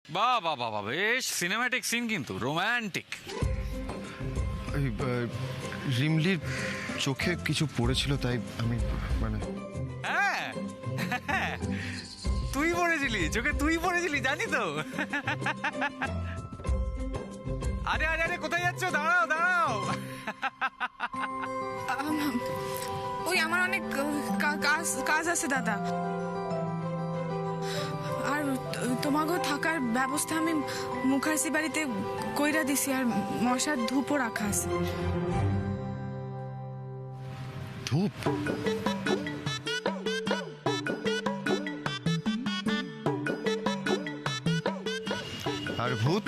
বাহ বাহ বাহ বাহ, বেশ সিনেম্যাটিক সিন, কিন্তু রোম্যান্টিক। ওই রিমলির চোখে কিছু পড়েছিল, তাই আমি মানে হ্যাঁ, তুই পড়েছিলি চোখে, তুই পড়েছিলি জানি তো। আরে আরে আরে, কোথায় যাচ্ছ? দাঁড়াও দাঁড়াও। ওই আমার অনেক কাজ কাজ আছে দাদা, আর তোমাগো থাকার ব্যবস্থা আমি মুখার্জি বাড়িতে কইরা দিছি, আর মশার ধূপও রাখা আছে। ধূপ? আর ভূত?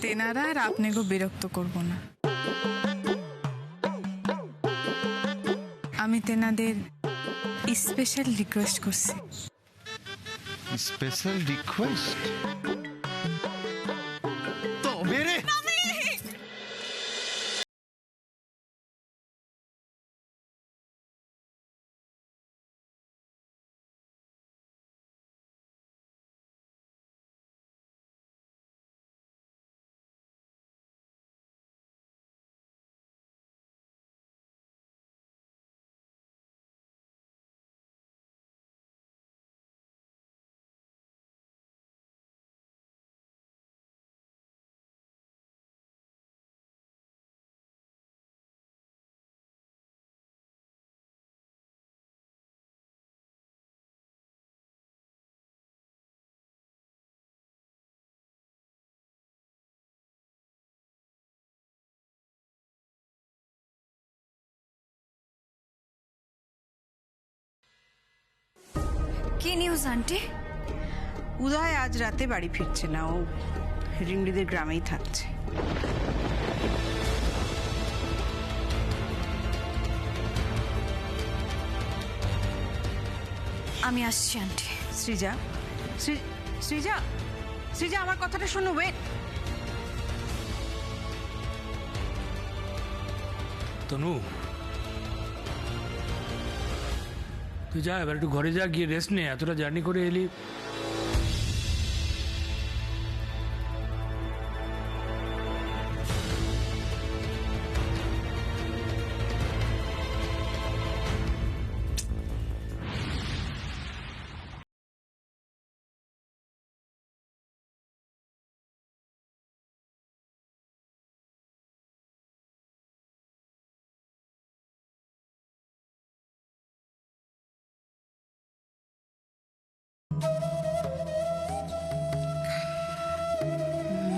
তেনারা আর আপনাকেও বিরক্ত করব না। আমি তেনাদের স্পেশাল রিকোয়েস্ট করছি। Special request? তবে রে কি নিউজ আন্টি? উদয় আজ রাতে বাড়ি ফিরছে না, ও রিমলিদের গ্রামেই থাকছে। আমি আসছি আন্টি। সৃজা, সৃজা, সৃজা, আমার কথাটা শোনো। ওয়েট। তনু, তুই যা, এবার একটু ঘরে যা, গিয়ে রেস্ট নে। এতটা জার্নি করে এলি।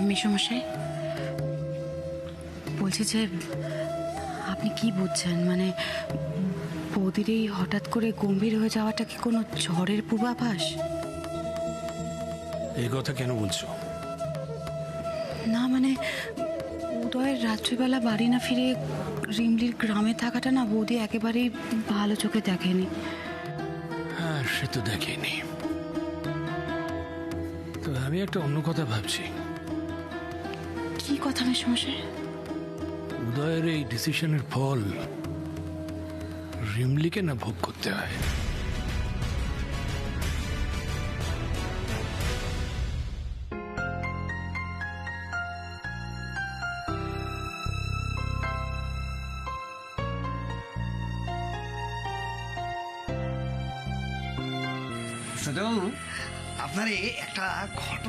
মেসোমশাই বলছি যে আপনি কি বুঝছেন, মানে বৌদির এই হঠাৎ করে গম্ভীর হয়ে যাওয়াটা কি কোনো ঝড়ের পূর্বাভাস? এই কথা কেন বলছো? না মানে উদয়ের রাত্রিবেলা বাড়ি না ফিরে রিমলির গ্রামে থাকাটা না বৌদি একেবারেই ভালো চোখে দেখেনি। হ্যাঁ, সে তো দেখেনি। তো আমি একটা অন্য কথা ভাবছি। কি কথা মেসোমশাই? উদয়ের এই ডিসিশনের ফল রিমলিকে না ভোগ করতে হয়। আপনার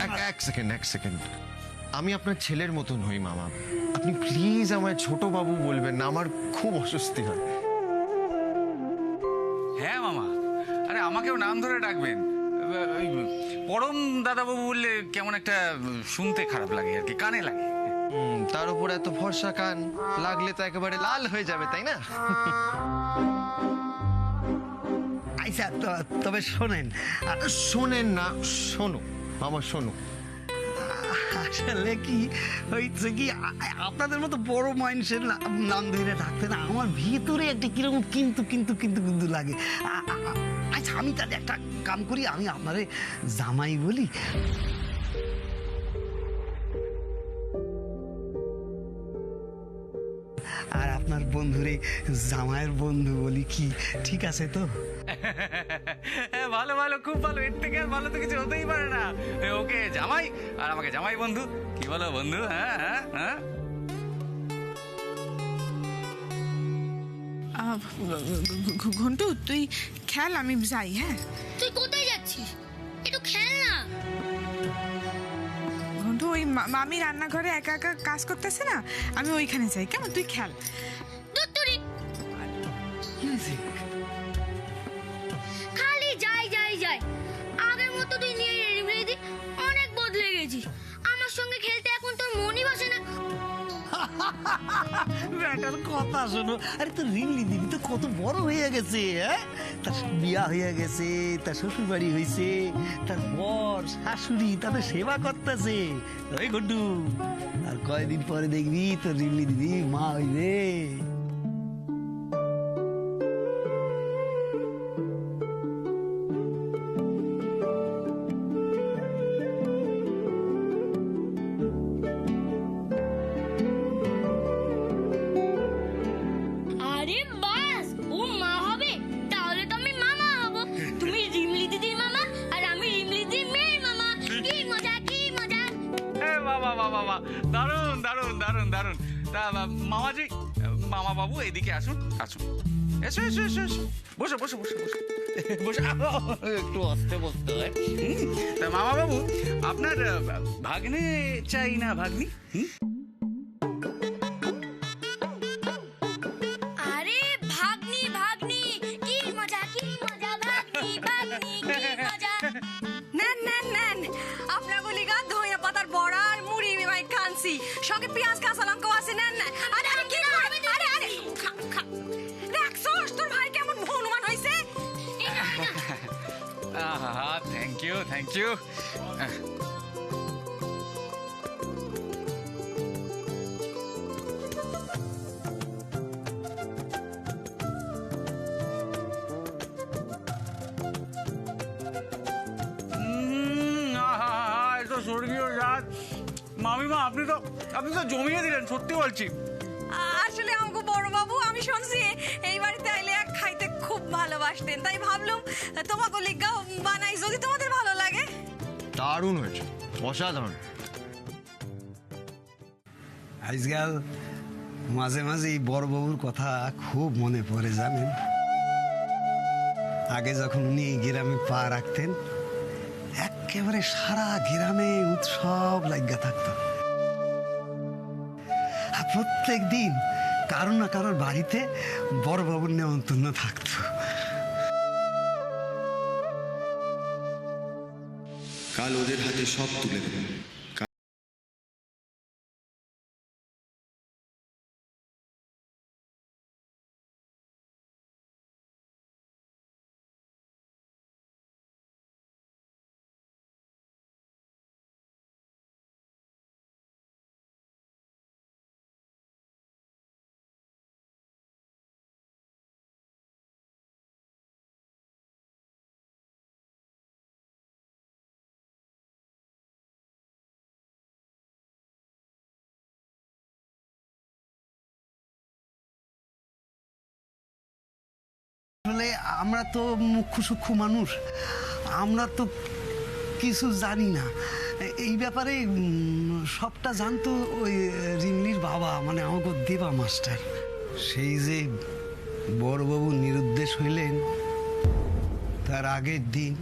একটা এক সেকেন্ড। আমি আপনার ছেলের মতন হই মামা। আপনি প্লিজ আমায় ছোট বাবু বলবেন না, আমার খুব অস্বস্তি হয়। হ্যাঁ মামা, আরে আমাকেও নাম ধরে ডাকবেন। ওই পরম দাদাবাবু বললে কেমন একটা শুনতে খারাপ লাগে আর কি, কানে লাগে। তার উপর এত ফর্সা কান, লাগলে তো একেবারে লাল হয়ে যাবে, তাই না? আচ্ছা, তবে শোনেন। শোনেন না, শোনো আমার, শোনো। আসলে কি হয়েছে কি, আপনাদের মতো বড় মানুষের নাম ধরে থাকতে না আমার ভিতরে একটা কিরকম কিন্তু কিন্তু কিন্তু কিন্তু লাগে। আচ্ছা, আমি তাহলে একটা কাম করি, আমি আপনারে জামাই বলি। আর আপনার বন্ধুরে জামাইয়ের বন্ধু বলি, কি ঠিক আছে তো? ভালো ভালো, খুব ভালো, এর থেকে আর ভালো তো কিছু হতেই পারে না। ওকে জামাই আর আমাকে জামাই বন্ধু, কি বলো বন্ধু? হ্যাঁ হ্যাঁ হ্যাঁ। ঘন্টু তুই খেল, আমি যাই। হ্যাঁ তুই কোথায় যাচ্ছিস? একটু খেল না। ঘন্টু ওই মামি রান্নাঘরে একা একা কাজ করতেছে না, আমি ওইখানে যাই। কেমন, তুই খেল। দুত্তুরি খালি যাই যাই যাই। আগের মতো তুই নিয়ে রিমলি অনেক বদলে গেছিস। আমার সঙ্গে খেলতে এখন তোর মনই বসে না। ব্যাটার কথা শোনো। আরে তো রিমলি দিদি তো কত বড় হয়ে গেছে, হ্যাঁ? তার বিয়া হয়ে গেছে, তার শ্বশুর বাড়ি হয়েছে, তার বর শাশুড়ি তাদের সেবা করতেছে। ওই গুড্ডু, আর কয়দিন পরে দেখবি তোর রিমলি দিদি মা হইবে। আরে বাস, ও মা হবে, তাহলে তো আমি মামা হব। তুমি রিমলি দিদির মামা আর আমি রিমলি দিদির মেয়ের মামা। কি মজা, কি মজা। বাবা বাবা বাবা, দারুণ দারুণ দারুণ দারুণ। তা মামাজি, মামা বাবু এদিকে আসুন, আসুন, এসো এসো এসো এসো, বসো বসো বসো বসো বসে। একটু আস্তে বসতে হয়। তা মামা বাবু, আপনার ভাগ্নে চাই না ভাগ্নি? আরে ভাগ্নি ভাগ্নি, কি মজা, কি মজা। ভাগ্নি ভাগ্নি, কি মজা। নেন নেন নেন, আপনার গলিগা ধইয়া পাতার বড়া আর মুড়ি মাই খানছি, সঙ্গে পেঁয়াজ কাঁচা লঙ্কাও আছে। নেন না। আরে আরে কি করে? আরে আরে দেখছস তোর ভাই কেমন হনুমান হইছে? আহা, থ্যাংক ইউ থ্যাংক ইউ। স্বর্গীয় রাত মামিমা, আপনি তো জমিয়ে দিলেন, সত্যি বলছি। আসলে আমাকে বড় বাবু, আমি শুনছি এই বাড়িতে আইলে এক খাইতে খুব ভালোবাসতেন, তাই ভাবলাম তোমাকে লিগা বানাই, যদি তোমাদের ভালো লাগে। দারুণ হয়েছে, অসাধারণ। আজকাল মাঝে মাঝে এই বড় বাবুর কথা খুব মনে পড়ে, জানেন? আগে যখন উনি গ্রামে পা রাখতেন, একেবারে সারা গ্রামে উৎসব লাগা থাকতো। আর প্রত্যেক দিন কারো না কারোর বাড়িতে বড় বাবুর নেমন্তন্ন থাকতো। কাল ওদের হাতে সব তুলে দেবেন। আসলে আমরা তো মুখ্য সূক্ষ্ম মানুষ, আমরা তো কিছু জানি না এই ব্যাপারে। সবটা জানতো ওই রিমলির বাবা, মানে আমাকে দেবা মাস্টার। সেই যে বড়বাবু নিরুদ্দেশ হইলেন, তার আগের দিন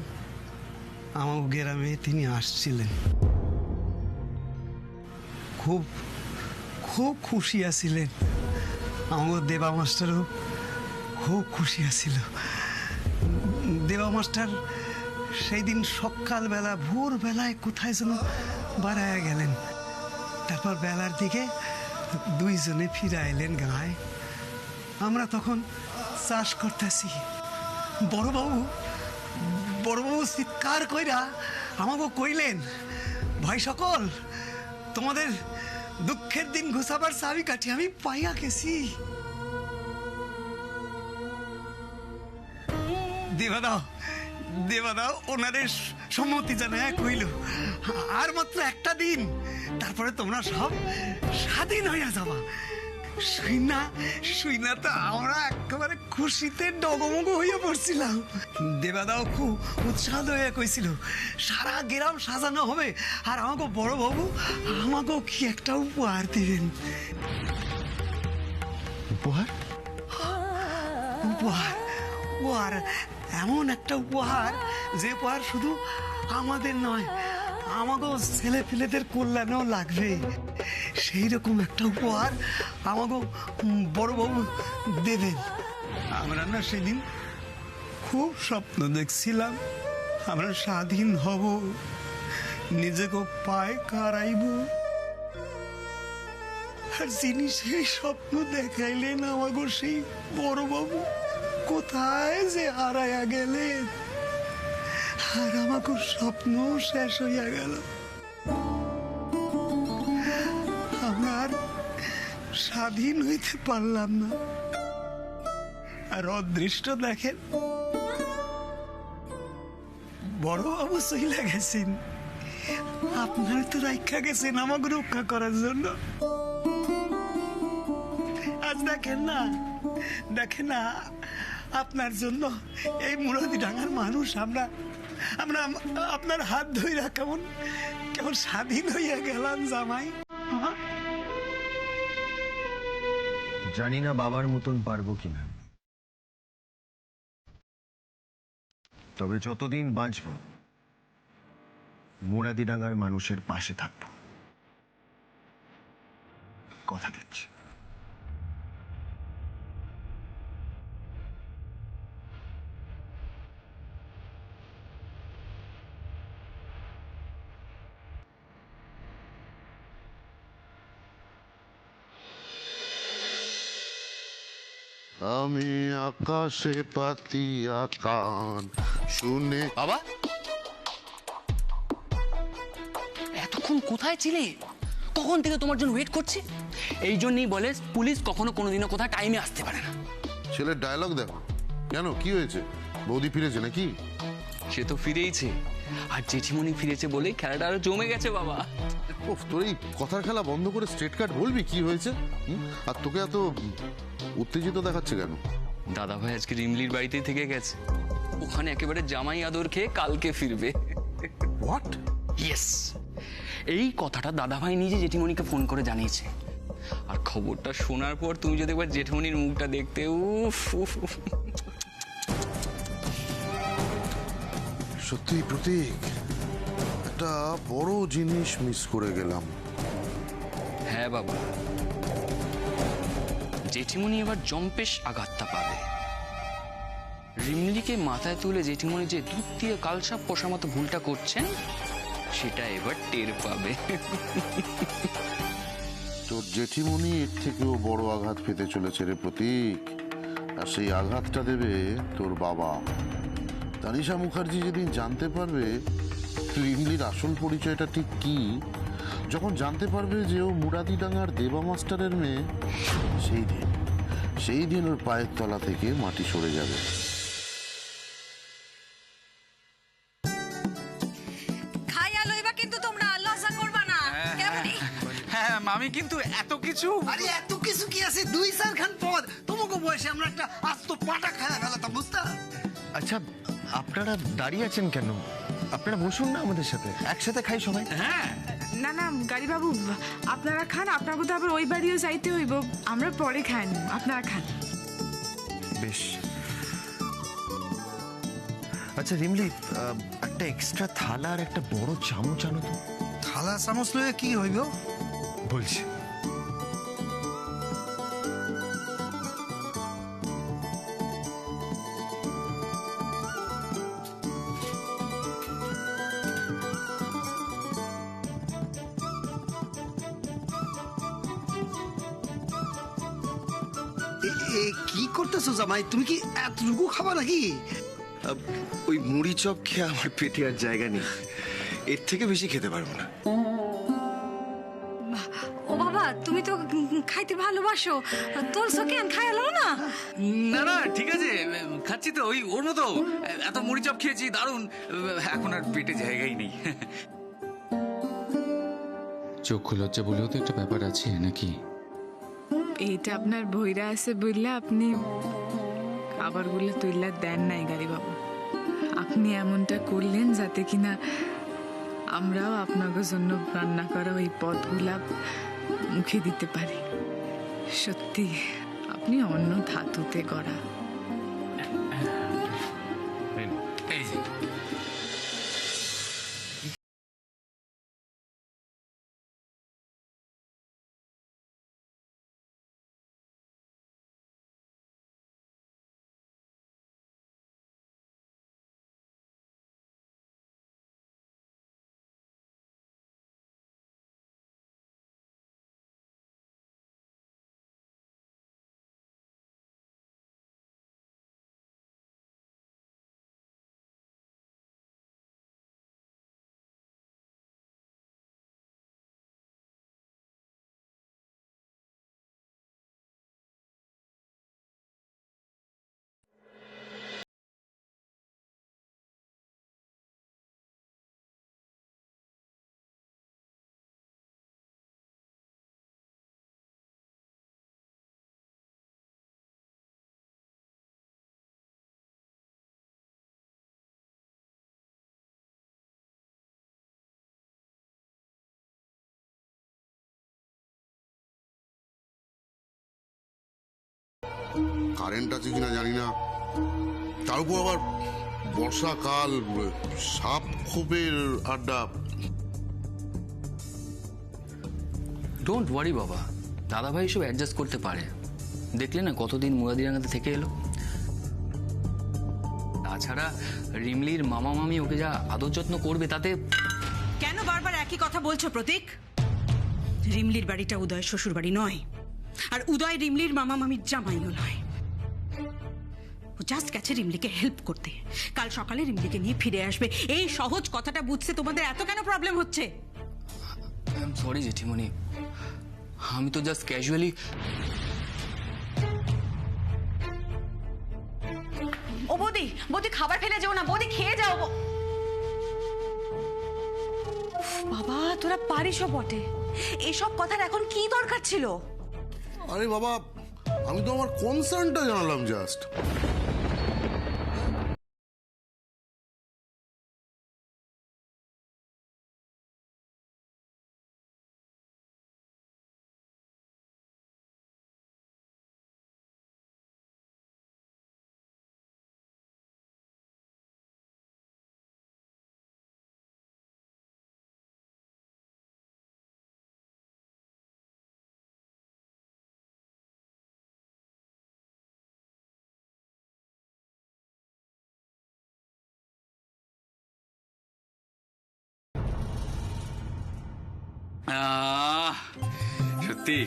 আমার গ্রামে তিনি আসছিলেন। খুব খুব খুশি আছিলেন। আমার দেবা মাস্টারও খুব খুশি আছিল। দেবা মাস্টার সেই দিন সকালবেলা ভোরবেলায় কোথায় যেন বাড়ায় গেলেন। তারপর বেলার দিকে দুইজনে ফিরে এলেন গায়ে। আমরা তখন চাষ করতেছি। বড়বাবু চিৎকার কইরা আমাকে কইলেন, ভাই সকল, তোমাদের দুঃখের দিন ঘুষাবার চাবিকাঠি আমি পাইয়া গেছি। দেবাদাও ওনাদের সম্মতি জানায় কইল, আর মাত্র একটা দিন, তারপরে তোমরা সব স্বাধীন হইয়া যাবা। শুই না তো আমরা একেবারে খুশিতে ডগমগ হয়ে পড়ছিলাম। দেবাদাও খুব উৎসাহ হয়ে কইছিল সারা গ্রাম সাজানো হবে, আর আমাকে বড় বাবু আমাকেও কি একটা উপহার দিবেন। উপহার? উপহার, এমন একটা উপহার যে উপহার শুধু আমাদের নয়, আমাকেও ছেলে পেলেদের কল্যাণেও লাগবে। সেই রকম একটা উপহার আমাকেও বড়বাবু দেবেন। আমরা না সেদিন খুব স্বপ্ন দেখছিলাম আমরা স্বাধীন হব, নিজেকে পায়ে কারাইব, আর যিনি সেই স্বপ্ন দেখাইলেন আমাকে সেই বড়বাবু কোথায় যে হারাইয়া গেলেন, আর আমাকে স্বপ্ন শেষ হইয়া গেল। আমরা আর স্বাধীন হইতে পারলাম না। আর অদৃষ্ট দেখেন বড়বাবু চইলা গেছেন, আপনার তো রাখা গেছেন আমাকে রক্ষা করার জন্য। আজ দেখেন না আপনার জন্য এই মুরাদি ডাঙ্গার মানুষ আমরা আপনার হাত ধইরা কেমন স্বাধীন হইয়া গেলাম জামাই। জানি না বাবার মতন পারবো কিনা, তবে যতদিন বাঁচব মুরাদিডাঙ্গার মানুষের পাশে থাকবো, কথা দিচ্ছি। আমি আকাশে পাতিয়া কান শুনে। বাবা এতক্ষণ কোথায় ছিলে? কখন থেকে তোমার জন্য ওয়েট করছি। এই জন্যই বলে পুলিশ কখনো কোনোদিনও কোথাও টাইমে আসতে পারে না। ছেলের ডায়লগ দেখো। কেন, কি হয়েছে? বৌদি ফিরেছে নাকি? সে তো ফিরেইছে, আর জেঠিমণি ফিরেছে বলেই খেলাটা আরো জমে গেছে বাবা। ওফ, তোর এই কথার খেলা বন্ধ করে স্ট্রেট কাট বলবি কি হয়েছে। আর তোকে এত উত্তেজিত দেখাচ্ছে কেন? দাদা ভাই আজকে রিমলির বাড়িতেই থেকে গেছে, ওখানে একেবারে জামাই আদর খেয়ে কালকে ফিরবে। হোয়াট? ইয়েস, এই কথাটা দাদা ভাই নিজে জেঠিমণিকে ফোন করে জানিয়েছে। আর খবরটা শোনার পর তুমি যদি একবার জেঠিমণির মুখটা দেখতে, উফ উফ উফ। সত্যি প্রতীক, একটা বড় জিনিস মিস করে গেলাম। হ্যাঁ বাবা, জেঠিমণি এবার জম্পেশ আঘাতটা পাবে। রিমলিকে মাথায় তুলে জেঠিমণি যে দুধ দিয়ে কালসাপ পোষার মতো ভুলটা করছেন সেটা এবার টের পাবে। তোর জেঠিমণি এর থেকেও বড় আঘাত পেতে চলেছে রে প্রতীক, আর সেই আঘাতটা দেবে তোর বাবা। তানিশা মুখার্জি যেদিন জানতে পারবে রিমলির আসল পরিচয়টা ঠিক কি, যখন জানতে পারবে যে ও মুরাদিডাঙ্গার দেবা মাস্টারের মেয়ে, সেই দিন ওর পায়ের তলা থেকে মাটি সরে যাবে। খাইয়া লইবা কিন্তু তোমরা লজ্জা করবা না কেমনি? হ্যাঁ মামি, কিন্তু এত কিছু। আরে এত কিছু কি আছে? 2-4 খান পদ তোমাকে বয়সে আমরা একটা আস্ত পাটা খায়া ফেলাতাম, বুঝতা? আচ্ছা, আপনারা দাঁড়িয়ে আছেন কেন? আপনারা বসুন না আমাদের সাথে, একসাথে খাই সবাই। হ্যাঁ না না গাড়ি বাবু, আপনারা খান, আপনার তো আবার ওই বাড়িও যাইতে হইব, আমরা পরে খাই, আপনারা খান। বেশ। আচ্ছা রিমলি, একটা এক্সট্রা থালা আর একটা বড় চামচ আনো তো। থালা চামচ লয়ে কি হইব? বলছি। কি করতেছো জামাই? তুমি কি এতটুকু খাবা নাকি? ওই মুড়ি চপ খেয়ে আমার পেটে আর জায়গা নেই, এর থেকে বেশি খেতে পারবো না। ও বাবা, তুমি তো খাইতে ভালোবাসো, তোর কেন খাইলো না? না না ঠিক আছে, খাচ্ছি তো ওই ওর মতো। এত মুড়ি চপ খেয়েছি, দারুণ। এখন আর পেটে জায়গাই নেই। চক্ষু লজ্জা বলেও তো একটা ব্যাপার আছে নাকি? এইটা আপনার ভৈরা আছে বললে আপনি খাবারগুলো তুইলা দেন নাই গাড়ি বাবু। আপনি এমনটা করলেন যাতে কিনা আমরাও আপনাকে জন্য রান্না করা ওই পদগুলা মুখে দিতে পারি। সত্যি আপনি অন্য ধাতুতে গড়া। এই যে কারেন্ট আছে কিনা জানি না, তার উপর আবার বর্ষাকাল, সাপ খোপের আড্ডা। ডোন্ট ওয়ারি বাবা, দাদাভাই সব অ্যাডজাস্ট করতে পারে। দেখলে না কতদিন মুরাদিরাঙ্গাতে থেকে এলো। তাছাড়া রিমলির মামা মামি ওকে যা আদর যত্ন করবে তাতে। কেন বারবার একই কথা বলছো প্রতীক? রিমলির বাড়িটা উদয় শ্বশুর বাড়ি নয়, আর উদয় রিমলির মামা মামির জামাইও নয়। ও জাস্ট গেছে রিমলিকে হেল্প করতে। কাল সকালে রিমলিকে নিয়ে ফিরে আসবে। এই সহজ কথাটা বুঝতে তোমাদের এত কেন প্রবলেম হচ্ছে? আই এম সরি জেঠিমণি, আমি তো জাস্ট ক্যাজুয়ালি। ও বৌদি, বৌদি খাবার ফেলে যাও না, বৌদি খেয়ে যাও। বাবা তোরা পারিসও বটে, এসব কথার এখন কি দরকার ছিল? আরে বাবা, আমি তো আমার কনসার্নটা জানালাম জাস্ট। সত্যি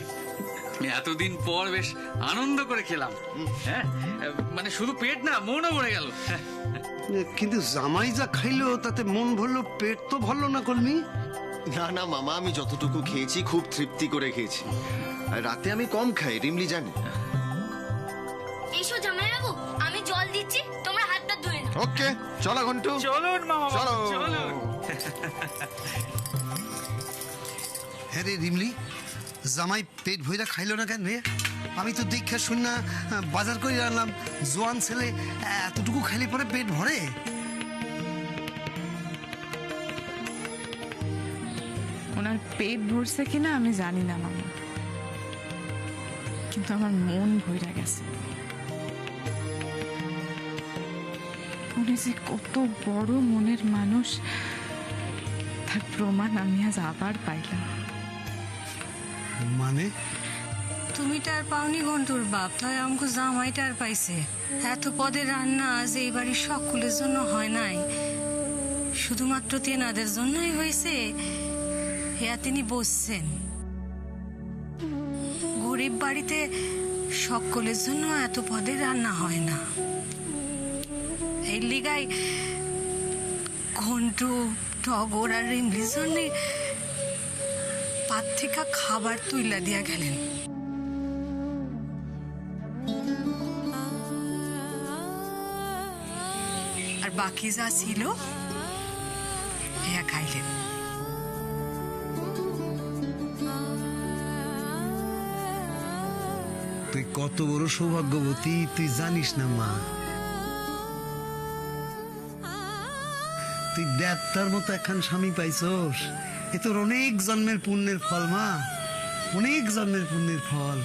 এতদিন পর বেশ আনন্দ করে খেলাম। হ্যাঁ, মানে শুধু পেট না, মনও ভরে গেল। কিন্তু জামাই যা খাইলো তাতে মন ভরলো, পেট তো ভরলো না কলমি। না না মামা, আমি যতটুকু খেয়েছি খুব তৃপ্তি করে খেয়েছি। আর রাতে আমি কম খাই, রিমলি জানে। এসো জামাই বাবু, আমি জল দিচ্ছি, তোমরা হাতটা ধুয়ে নাও। ওকে, চলো ঘন্টু। চলুন মামা, চলো। চলুন। হ্যাঁ রে রিমলি, জামাই পেট ভইরা খাইলো না কেন রে? আমি তো দীক্ষা শুন না বাজার করে আনলাম। জোয়ান ছেলে এতটুকু খাইলে পরে পেট ভরে? ওনার পেট ভরছে কিনা আমি জানি না মামা, কিন্তু আমার মন ভইরা গেছে। উনি যে কত বড় মনের মানুষ তার প্রমাণ আমি আজ আবার পাইলাম। মানে তুমি টার পাওনি ঘন্টুর বাপ, তাই আমাকে জামাই টার পাইছে। এত পদের রান্না আজ এই বাড়ির সকলের জন্য হয় নাই, শুধুমাত্র তেনাদের জন্যই হয়েছে। হ্যাঁ তিনি বসছেন, গরিব বাড়িতে সকলের জন্য এত পদের রান্না হয় না। এই লিগাই ঘন্টু, টগর আর রিমলির জন্যে পাত থেকে খাবার তুইলা দিয়া গেলেন। আর বাকি যা ছিল খাইলেন। তুই কত বড় সৌভাগ্যবতী তুই জানিস না মা। তুই দেবতার মতো একখান স্বামী পাইছস, এ তোর অনেক জন্মের পুণ্যের ফল মা, অনেক জন্মের পুণ্যের ফল।